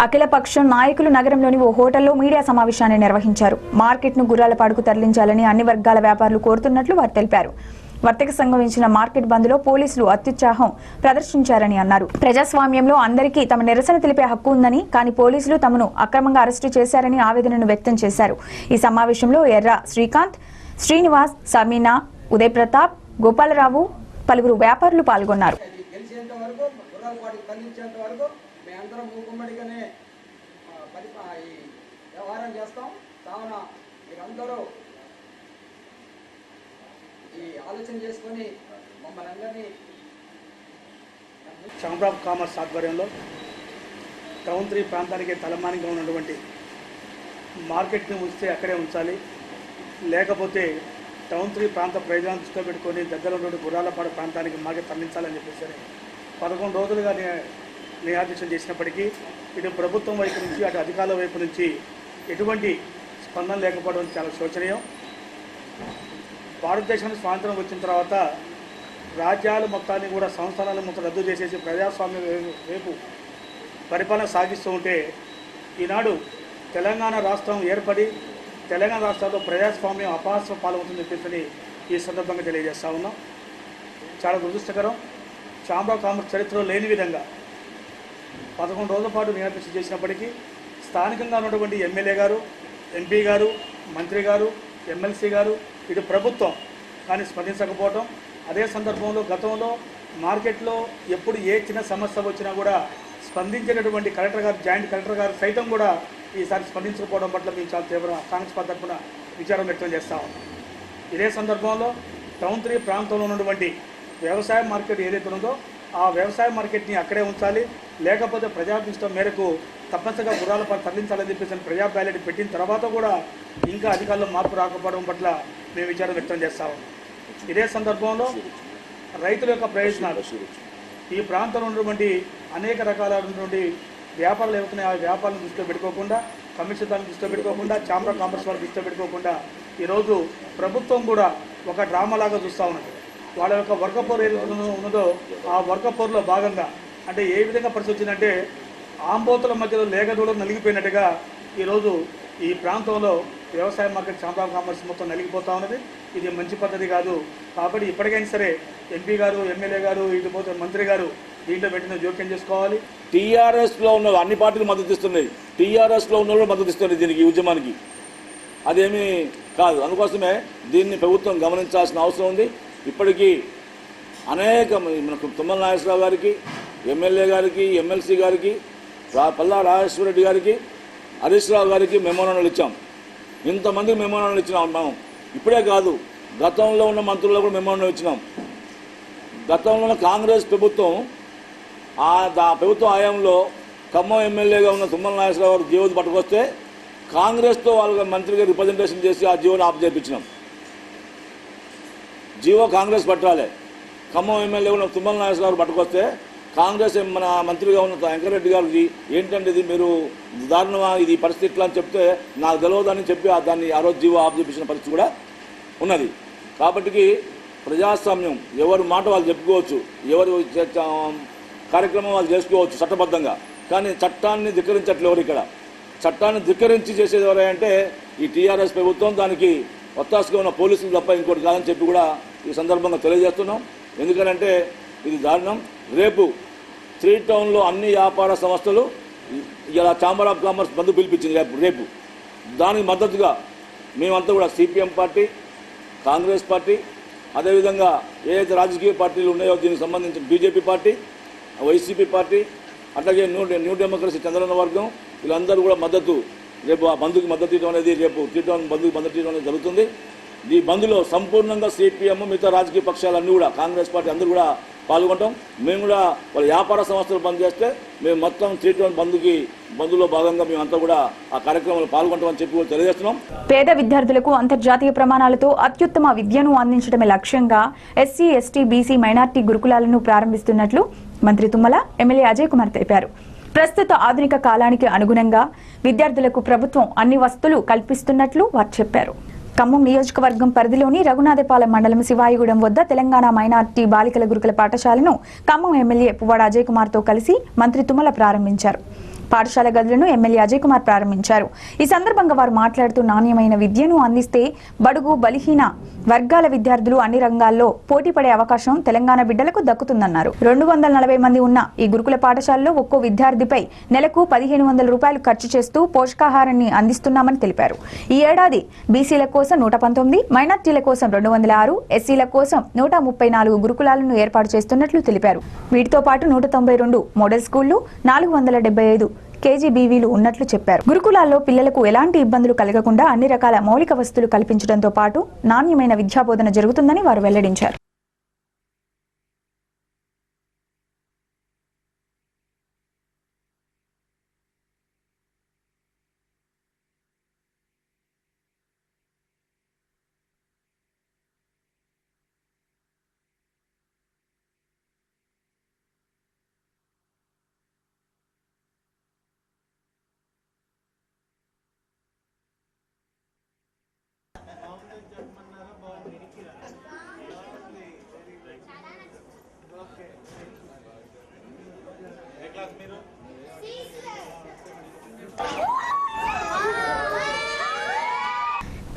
అఖిలపక్ష నాయకులు నగరంలోని ఓ హోటల్లో మీడియా సమావేశాన్ని నిర్వహించారు. మార్కెట్ను గుర్రాలపడుగు తరలించాలని అన్ని వర్గాల వ్యాపారులు కోరుతున్నట్లు వారు తెలిపారు. వర్తక సంఘం ఇచ్చిన మార్కెట్ బంద్లో పోలీసులు అత్యుత్సాహం ప్రదర్శించారని అన్నారు. ప్రజాస్వామ్యంలో అందరికీ తమ నిరసన తెలిపే హక్కు ఉందని, కానీ పోలీసులు తమను అక్రమంగా అరెస్టు చేశారని ఆవేదనను వ్యక్తం చేశారు. ఈ సమావేశంలో ఎర్ర శ్రీకాంత్, శ్రీనివాస్, సమీనా, ఉదయ్ ప్రతాప్, గోపాలరావు, పలువురు వ్యాపారులు పాల్గొన్నారు. ఛాంబర్ ఆఫ్ కామర్స్ ఆధ్వర్యంలో టౌన్ 3 ప్రాంతానికి తలమానిగా ఉన్నటువంటి మార్కెట్ని ఉంచితే అక్కడే ఉంచాలి, లేకపోతే టౌన్ 3 ప్రాంత ప్రయోజనాలు దృష్టిలో పెట్టుకొని దగ్గర ఉన్నటువంటి గుర్రాలపాడు ప్రాంతానికి మార్కెట్ తరలించాలని చెప్పేసి 11 రోజులుగా నిరాదీక్ష చేసినప్పటికీ ఇటు ప్రభుత్వం వైపు నుంచి అటు అధికారుల వైపు నుంచి ఎటువంటి స్పందన లేకపోవడం చాలా శోచనీయం. భారతదేశానికి స్వాతంత్రం వచ్చిన తర్వాత రాజ్యాలు మొత్తాన్ని కూడా సంస్థానాలు మొత్తం రద్దు చేసేసి ప్రజాస్వామ్య వైపు పరిపాలన సాగిస్తూ ఉంటే ఈనాడు తెలంగాణ రాష్ట్రం ఏర్పడి తెలంగాణ రాష్ట్రంలో ప్రజాస్వామ్యం అపాస్వ పాల్గొతుందని చెప్పేసి ఈ సందర్భంగా తెలియజేస్తా ఉన్నాం. చాలా దురదృష్టకరం. ఛాంబర్ ఆఫ్ కామర్స్ చరిత్రలో లేని విధంగా 11 రోజుల పాటు నిరాకరణ చేసినప్పటికీ స్థానికంగా ఉన్నటువంటి ఎమ్మెల్యే గారు, ఎంపీ గారు, మంత్రి గారు, ఎమ్మెల్సీ గారు, ఇటు ప్రభుత్వం కానీ స్పందించకపోవటం, అదే సందర్భంలో గతంలో మార్కెట్లో ఎప్పుడు ఏ చిన్న సమస్య వచ్చినా కూడా స్పందించేటటువంటి కలెక్టర్ గారు, జాయింట్ కలెక్టర్ గారు సైతం కూడా ఈసారి స్పందించకపోవడం పట్ల మేము చాలా తీవ్ర కాంగ్రెస్ పార్టీ తరఫున విచారం వ్యక్తం చేస్తా ఉన్నాం. ఇదే సందర్భంలో టౌన్ 3 ప్రాంతంలో ఉన్నటువంటి వ్యవసాయ మార్కెట్ ఏదైతే ఉందో ఆ వ్యవసాయ మార్కెట్ని అక్కడే ఉంచాలి, లేకపోతే ప్రజాభిష్టం మేరకు తప్పనిసరిగా గుర్రాలపై తరలించాలని చెప్పేసి ప్రజా బ్యాలెట్ పెట్టిన తర్వాత కూడా ఇంకా అధికారుల్లో మార్పు రాకపోవడం పట్ల మేము విచారం వ్యక్తం చేస్తాము. ఇదే సందర్భంలో రైతుల యొక్క ప్రయోజనాలు, ఈ ప్రాంతంలో ఉన్నటువంటి అనేక రకాలైనటువంటి వ్యాపారాలు ఏవైతున్నాయి ఆ వ్యాపారాలను దృష్టిలో పెట్టుకోకుండా, కమిషన్లను దృష్టిలో పెట్టుకోకుండా, ఛాంబర్ ఆఫ్ కామర్స్ వాళ్ళని దృష్టిలో పెట్టుకోకుండా ఈరోజు ప్రభుత్వం కూడా ఒక డ్రామాలాగా చూస్తూ ఉన్నది. వాళ్ళ యొక్క వర్గపోరు ఏదైతే ఉన్నదో ఆ వర్గపోరులో భాగంగా అంటే ఏ విధంగా పరిస్థితి వచ్చిందంటే ఆంబోతుల మధ్యలో లేగదూడలు నలిగిపోయినట్టుగా ఈరోజు ఈ ప్రాంతంలో వ్యవసాయ మార్కెట్ ఛాంబర్ ఆఫ్ కామర్స్ మొత్తం నలిగిపోతూ ఉన్నది. ఇది మంచి పద్ధతి కాదు. కాబట్టి ఇప్పటికైనా సరే ఎంపీ గారు, ఎమ్మెల్యే గారు, ఇటుపోతే మంత్రి గారు దీంట్లో పెట్టిన జోక్యం చేసుకోవాలి. టీఆర్ఎస్లో ఉన్న అన్ని పార్టీలు మద్దతు ఇస్తున్నాయి, టీఆర్ఎస్లో ఉన్న వాళ్ళు మద్దతు ఇస్తున్నారు దీనికి, ఉద్యమానికి. అదేమీ కాదు. అందుకోసమే దీన్ని ప్రభుత్వం గమనించాల్సిన అవసరం ఉంది. ఇప్పటికీ అనేక మనకు తుమ్మల నాగేశ్వరరావు గారికి, ఎమ్మెల్యే గారికి, ఎమ్మెల్సీ గారికి, పల్లా రాజేశ్వర రెడ్డి గారికి, హరీష్ రావు గారికి మెమోరాండాలు ఇచ్చాం. ఇంతమందికి మెమోరాండాలు ఇచ్చినాం మనం. ఇప్పుడే కాదు, గతంలో ఉన్న మంత్రులకు కూడా మెమోరాండం ఇచ్చినాం. గతంలో ఉన్న కాంగ్రెస్ ప్రభుత్వం ప్రభుత్వం హయాంలో ఖమ్మం ఎమ్మెల్యేగా ఉన్న తుమ్మల నాగేశ్వరరావు గారు జీవోది పట్టుకొస్తే కాంగ్రెస్తో వాళ్ళ మంత్రిగా రిప్రజెంటేషన్ చేసి ఆ జీవోని ఆపు చేయించినాం. జీవో కాంగ్రెస్ పట్టాలి. ఖమ్మం ఎమ్మెల్యే ఉన్న తుమ్మల నాగేశ్వరరావు గారు పట్టుకొస్తే కాంగ్రెస్ మన మంత్రిగా ఉన్న వెంకటరెడ్డి గారికి ఏంటంటే ఇది మీరు దారుణమా, ఇది పరిస్థితి ఇట్లా అని చెప్తే నాకు తెలియదని చెప్పి దాన్ని ఆ రోజు జీవో ఆపు చేయించిన పరిస్థితి కూడా ఉన్నది. కాబట్టి ప్రజాస్వామ్యం ఎవరి మాట వాళ్ళు చెప్పుకోవచ్చు, ఎవరు కార్యక్రమం వాళ్ళు చేసుకోవచ్చు చట్టబద్ధంగా. కానీ చట్టాన్ని ధిక్కరించట్లేదు ఎవరు. ఇక్కడ చట్టాన్ని ధిక్కరించి చేసేది ఎవరంటే ఈ టీఆర్ఎస్ ప్రభుత్వం, దానికి ఒత్తాసుగా ఉన్న పోలీసులు తప్ప ఇంకోటి కాదని చెప్పి కూడా ఈ సందర్భంగా తెలియజేస్తున్నాం. ఎందుకంటే ఇది దారుణం. రేపు 3 టౌన్లో అన్ని వ్యాపార సంస్థలు ఇలా ఛాంబర్ ఆఫ్ కామర్స్ బంద్ పిలిపించింది రేపు. దానికి మద్దతుగా మేమంతా కూడా సిపిఎం పార్టీ, కాంగ్రెస్ పార్టీ, అదేవిధంగా ఏదైతే రాజకీయ పార్టీలు ఉన్నాయో దీనికి సంబంధించిన బీజేపీ పార్టీ, వైసీపీ పార్టీ, అట్లాగే న్యూ డెమోక్రసీ చంద్రన్న వర్గం, వీళ్ళందరూ కూడా మద్దతు రేపు ఆ బంద్కి మద్దతు ఇవ్వడం అనేది రేపు 3 టౌన్ బంద్కి మద్దతు ఇవ్వడం అనేది జరుగుతుంది. ఈ బంద్లో సంపూర్ణంగా సిపిఎం, మిగతా రాజకీయ పక్షాలన్నీ కూడా, కాంగ్రెస్ పార్టీ అందరూ కూడా పాల్గొంటాం. మేము కూడా వాళ్ళ వ్యాపార సంస్థలు బంద్ చేస్తే మేము మొత్తం 3 టౌన్ బంద్లో భాగంగా మేమంతా కూడా ఆ కార్యక్రమంలో పాల్గొంటామని చెప్పి కూడా తెలియజేస్తున్నాం. పేద విద్యార్థులకు అంతర్జాతీయ ప్రమాణాలతో అత్యుత్తమ విద్యను అందించడమే లక్ష్యంగా ఎస్సీ, ఎస్టీ, బీసీ, మైనార్టీ గురుకులాలను ప్రారంభిస్తున్నట్లు మంత్రి తుమ్మల, ఎమ్మెల్యే అజయ్ కుమార్ తెలిపారు. ప్రస్తుత ఆధునిక కాలానికి అనుగుణంగా విద్యార్థులకు ప్రభుత్వం అన్ని వసతులు కల్పిస్తున్నట్లు వారు చెప్పారు. ఖమ్మం నియోజకవర్గం పరిధిలోని రఘునాథపాలెం మండలం శివాయిగూడెం వద్ద తెలంగాణ మైనార్టీ బాలికల గురుకుల పాఠశాలను ఖమ్మం ఎమ్మెల్యే పువ్వాడ అజయ్ కుమార్ తో కలిసి మంత్రి తుమ్మల ప్రారంభించారు. పాఠశాల గదులను ఎమ్మెల్యే అజయ్ కుమార్ ప్రారంభించారు. ఈ సందర్భంగా వారు మాట్లాడుతూ నాణ్యమైన విద్యను అందిస్తే బడుగు బలహీన వర్గాల విద్యార్థులు అన్ని రంగాల్లో పోటీ పడే అవకాశం తెలంగాణ బిడ్డలకు దక్కుతుందన్నారు. 240 మంది ఉన్న ఈ గురుకుల పాఠశాలలో ఒక్కో విద్యార్థిపై నెలకు 1500 రూపాయలు ఖర్చు చేస్తూ పోషకాహారాన్ని అందిస్తున్నామని తెలిపారు. ఈ ఏడాది బీసీల కోసం 119, మైనార్టీల కోసం 206, ఎస్సీల కోసం 134 గురుకులాలను ఏర్పాటు చేస్తున్నట్లు తెలిపారు. వీటితో పాటు 192 మోడల్ స్కూళ్లు, 475 కేజీబీవీలు ఉన్నట్లు చెప్పారు. గురుకులాల్లో పిల్లలకు ఎలాంటి ఇబ్బందులు కలగకుండా అన్ని రకాల మౌలిక వసతులు కల్పించడంతో పాటు నాణ్యమైన విద్యాబోధన జరుగుతుందని వారు వెల్లడించారు.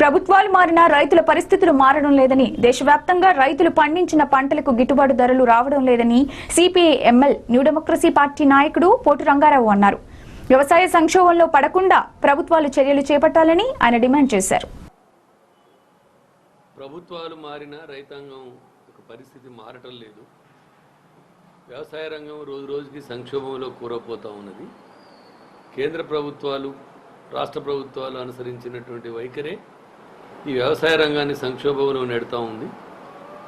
ప్రభుత్వాలు మారినా రైతుల పరిస్థితులు మారడం లేదని, దేశవ్యాప్తంగా రైతులు పండించిన పంటలకు గిట్టుబాటు ధరలు రావడం లేదని సిపిఐ-ఎంఎల్ న్యూ డెమోక్రసీ పార్టీ నాయకుడు పోటు రంగారావు అన్నారు. వ్యవసాయ సంక్షోభంలో పడకుండా ప్రభుత్వాలు చర్యలు చేపట్టాలని ఆయన డిమాండ్ చేశారు. ప్రభుత్వాలు మారినా రైతాంగం పరిస్థితి మారటం లేదు. వ్యవసాయ రంగం రోజు రోజుకి సంక్షోభంలో కూరపోతూ ఉన్నది. కేంద్ర ప్రభుత్వాలు, రాష్ట్ర ప్రభుత్వాలు అనుసరించినటువంటి వైఖరే ఈ వ్యవసాయ రంగాన్ని సంక్షోభంలో నెడుతూ ఉంది.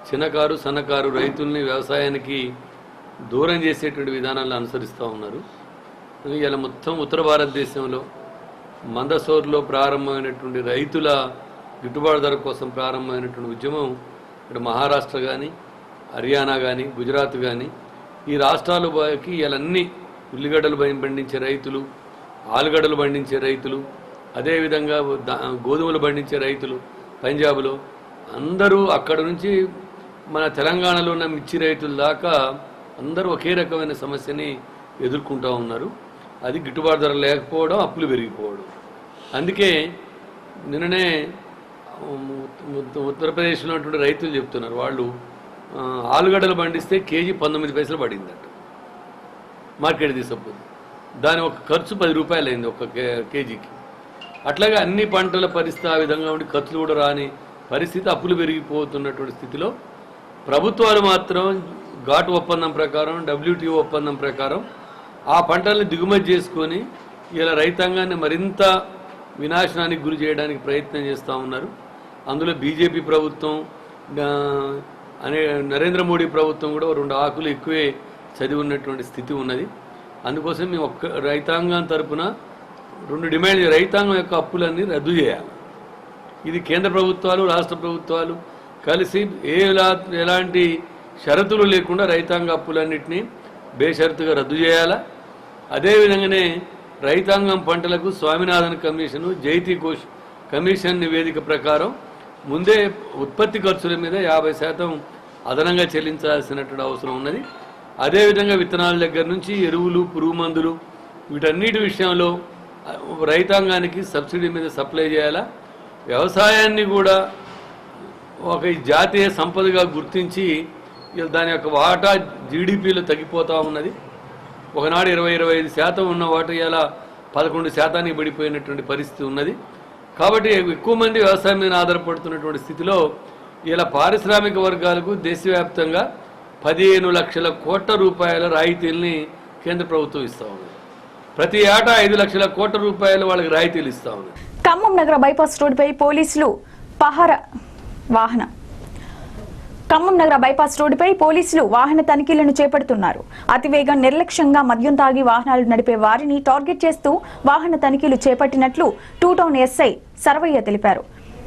చిన్నకారు సన్నకారు రైతుల్ని వ్యవసాయానికి దూరం చేసేటువంటి విధానాలను అనుసరిస్తూ ఉన్నారు. ఇలా మొత్తం ఉత్తర భారతదేశంలో మందసోర్లో ప్రారంభమైనటువంటి రైతుల గిట్టుబాటు ధర కోసం ప్రారంభమైనటువంటి ఉద్యమం ఇక్కడ మహారాష్ట్ర కానీ, హర్యానా కానీ, గుజరాత్ కానీ ఈ రాష్ట్రాలకి ఇవన్నీ ఉల్లిగడ్డలు పండించే రైతులు, ఆలుగడ్డలు పండించే రైతులు, అదేవిధంగా గోధుమలు పండించే రైతులు పంజాబ్లో అందరూ అక్కడ నుంచి మన తెలంగాణలో ఉన్న మిర్చి రైతుల దాకా అందరూ ఒకే రకమైన సమస్యని ఎదుర్కొంటూ ఉన్నారు. అది గిట్టుబాటు ధర లేకపోవడం, అప్పులు పెరిగిపోవడం. అందుకే నిన్ననే ఉత్తరప్రదేశ్లో ఉన్నటువంటి రైతులు చెప్తున్నారు, వాళ్ళు ఆలుగడ్డలు పండిస్తే కేజీ 19 పైసలు పడిందట మార్కెట్ తీసుకపోతే. దాని ఒక ఖర్చు 10 రూపాయలు అయింది ఒక కేజీకి. అట్లాగే అన్ని పంటల పరిస్థితి ఆ విధంగా ఉండి ఖర్చులు కూడా రాని పరిస్థితి, అప్పులు పెరిగిపోతున్నటువంటి స్థితిలో ప్రభుత్వాలు మాత్రం ఘాటు ఒప్పందం ప్రకారం, WTO ఒప్పందం ప్రకారం ఆ పంటల్ని దిగుమతి చేసుకొని ఇలా రైతాంగాన్ని మరింత వినాశనానికి గురి చేయడానికి ప్రయత్నం చేస్తూ ఉన్నారు. అందులో బీజేపీ ప్రభుత్వం, నరేంద్ర మోడీ ప్రభుత్వం కూడా 2 ఆకులు ఎక్కువే చదివి ఉన్నటువంటి స్థితి ఉన్నది. అందుకోసం మేము రైతాంగం తరపున 2 డిమాండ్లు. రైతాంగం యొక్క అప్పులన్నీ రద్దు చేయాలి. ఇది కేంద్ర ప్రభుత్వాలు, రాష్ట్ర ప్రభుత్వాలు కలిసి ఎలాంటి షరతులు లేకుండా రైతాంగ అప్పులన్నింటినీ బేషరతుగా రద్దు చేయాలా. అదేవిధంగానే రైతాంగం పంటలకు స్వామినాథన్ కమిషను, జైతీ ఘోష్ కమిషన్ నివేదిక ప్రకారం ముందే ఉత్పత్తి ఖర్చుల మీద 50% అదనంగా చెల్లించాల్సినటువంటి అవసరం ఉన్నది. అదేవిధంగా విత్తనాల దగ్గర నుంచి ఎరువులు, పురుగు మందులు వీటన్నిటి విషయంలో రైతాంగానికి సబ్సిడీ మీద సప్లై చేయాలా. వ్యవసాయాన్ని కూడా ఒక జాతీయ సంపదగా గుర్తించి దాని యొక్క వాటా జీడిపిలో తగ్గిపోతూ ఉన్నది. ఒకనాడు 20-25% ఉన్న వాటా ఇలా 11% పడిపోయినటువంటి పరిస్థితి ఉన్నది. కాబట్టి ఎక్కువ మంది వ్యవసాయం మీద ఆధారపడుతున్నటువంటి స్థితిలో ఇలా పారిశ్రామిక వర్గాలకు దేశవ్యాప్తంగా 15 లక్షల కోట్ల రూపాయల రాయితీల్ని కేంద్ర ప్రభుత్వం ఇస్తూ ఉంది. ప్రతి ఏటా 5 లక్షల కోట్ల రూపాయలు వాళ్ళకి రాయితీలు ఇస్తూ ఉంది. ఖమ్మం నగర బైపాస్ రోడ్డుపై పోలీసులు వాహన తనిఖీలను చేపడుతున్నారు. అతివేగం, నిర్లక్ష్యంగా మద్యం తాగి వాహనాలు నడిపే వారిని టార్గెట్ చేస్తూ వాహన తనిఖీలు చేపట్టినట్లు 2 టౌన్ ఎస్ఐ సర్వయ్య తెలిపారు.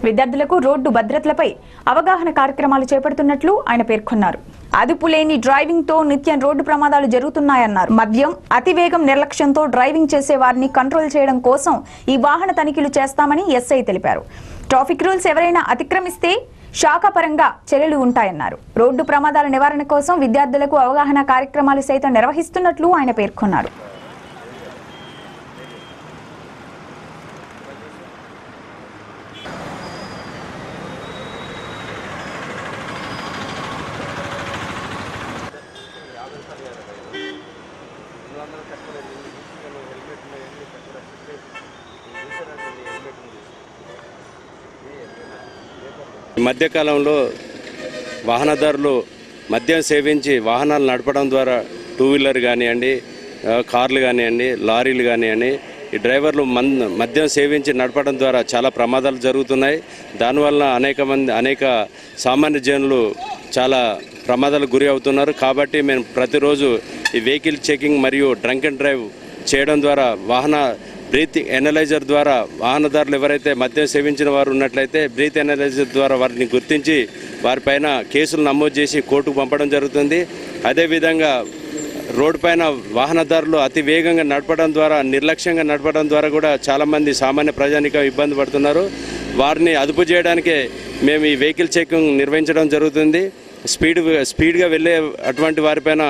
విద్యార్థులకు రోడ్డు భద్రతలపై అవగాహన కార్యక్రమాలు చేపడుతున్నట్లు ఆయన పేర్కొన్నారు. అదుపులేని డ్రైవింగ్ తో నిత్యం రోడ్డు ప్రమాదాలు జరుగుతున్నాయన్నారు. మద్యం, అతివేగం, నిర్లక్ష్యంతో డ్రైవింగ్ చేసే వారిని కంట్రోల్ చేయడం కోసం ఈ వాహన తనిఖీలు చేస్తామని ఎస్ఐ తెలిపారు. ట్రాఫిక్ రూల్స్ ఎవరైనా అతిక్రమిస్తే శాఖపరంగా చర్యలు ఉంటాయన్నారు. రోడ్డు ప్రమాదాల నివారణ కోసం విద్యార్థులకు అవగాహన కార్యక్రమాలు సైతం నిర్వహిస్తున్నట్లు ఆయన పేర్కొన్నారు. ఈ మధ్యకాలంలో వాహనదారులు మద్యం సేవించి వాహనాలు నడపడం ద్వారా 2 వీలర్ కానివ్వండి, కార్లు కానివ్వండి, లారీలు కానివ్వండి, ఈ డ్రైవర్లు మద్యం సేవించి నడపడం ద్వారా చాలా ప్రమాదాలు జరుగుతున్నాయి. దానివల్ల అనేక సామాన్య జనులు చాలా ప్రమాదాలకు గురి అవుతున్నారు. కాబట్టి మేము ప్రతిరోజు ఈ వెహికల్ చెకింగ్ మరియు డ్రంక్ అండ్ డ్రైవ్ చేయడం ద్వారా బ్రీత్ ఎనలైజర్ ద్వారా వాహనదారులు ఎవరైతే మద్యం సేవించిన వారు ఉన్నట్లయితే బ్రీత్ ఎనలైజర్ ద్వారా వారిని గుర్తించి వారిపైన కేసులు నమోదు చేసి కోర్టుకు పంపడం జరుగుతుంది. అదేవిధంగా రోడ్డు పైన వాహనదారులు అతి వేగంగా నడపడం ద్వారా, నిర్లక్ష్యంగా నడపడం ద్వారా కూడా చాలామంది సామాన్య ప్రజానికం ఇబ్బంది పడుతున్నారు. వారిని అదుపు చేయడానికే మేము ఈ వెహికల్ చెకింగ్ నిర్వహించడం జరుగుతుంది. స్పీడ్గా వెళ్ళే అటువంటి వారిపైన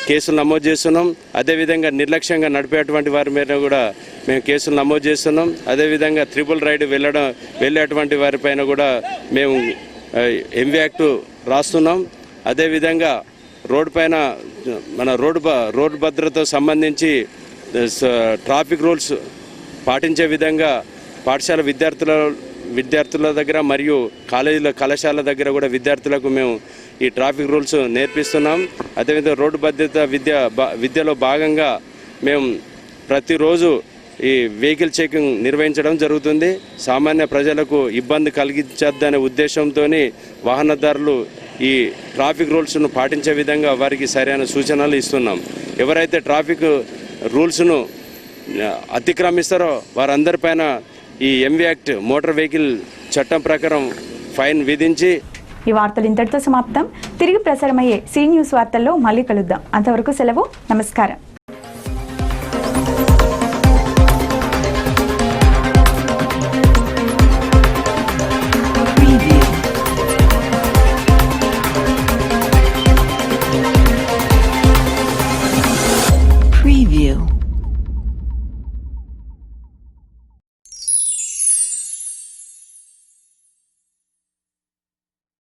కేసులు నమోదు చేస్తున్నాం. అదేవిధంగా నిర్లక్ష్యంగా నడిపేటువంటి వారి మీద కూడా మేము కేసులు నమోదు చేస్తున్నాం. అదేవిధంగా త్రిపుల్ రైడ్ వెళ్ళేటువంటి వారిపైన కూడా మేము ఎంవి యాక్ట్ రాస్తున్నాం. అదేవిధంగా రోడ్డు పైన మన రోడ్డు భద్రతతో సంబంధించి ట్రాఫిక్ రూల్స్ పాటించే విధంగా పాఠశాల విద్యార్థుల దగ్గర మరియు కళాశాల దగ్గర కూడా విద్యార్థులకు మేము ఈ ట్రాఫిక్ రూల్స్ నేర్పిస్తున్నాం. అదేవిధంగా రోడ్డు భద్రత విద్యలో భాగంగా మేము ప్రతిరోజు ఈ వెహికల్ చెకింగ్ నిర్వహించడం జరుగుతుంది. సామాన్య ప్రజలకు ఇబ్బంది కలిగించద్దనే ఉద్దేశంతో వాహనదారులు ఈ ట్రాఫిక్ రూల్స్ను పాటించే విధంగా వారికి సరైన సూచనలు ఇస్తున్నాం. ఎవరైతే ట్రాఫిక్ రూల్స్ను అతిక్రమిస్తారో వారందరిపైన ఈ ఎంవి యాక్ట్ మోటార్ వెహికల్ చట్టం ప్రకారం ఫైన్ విధించి. ఈ వార్తలు ఇంతటితో సమాప్తం. తిరిగి ప్రసారమయ్యే సి న్యూస్ వార్తల్లో మళ్ళీ కలుద్దాం. అంతవరకు సెలవు. నమస్కారం. Preview.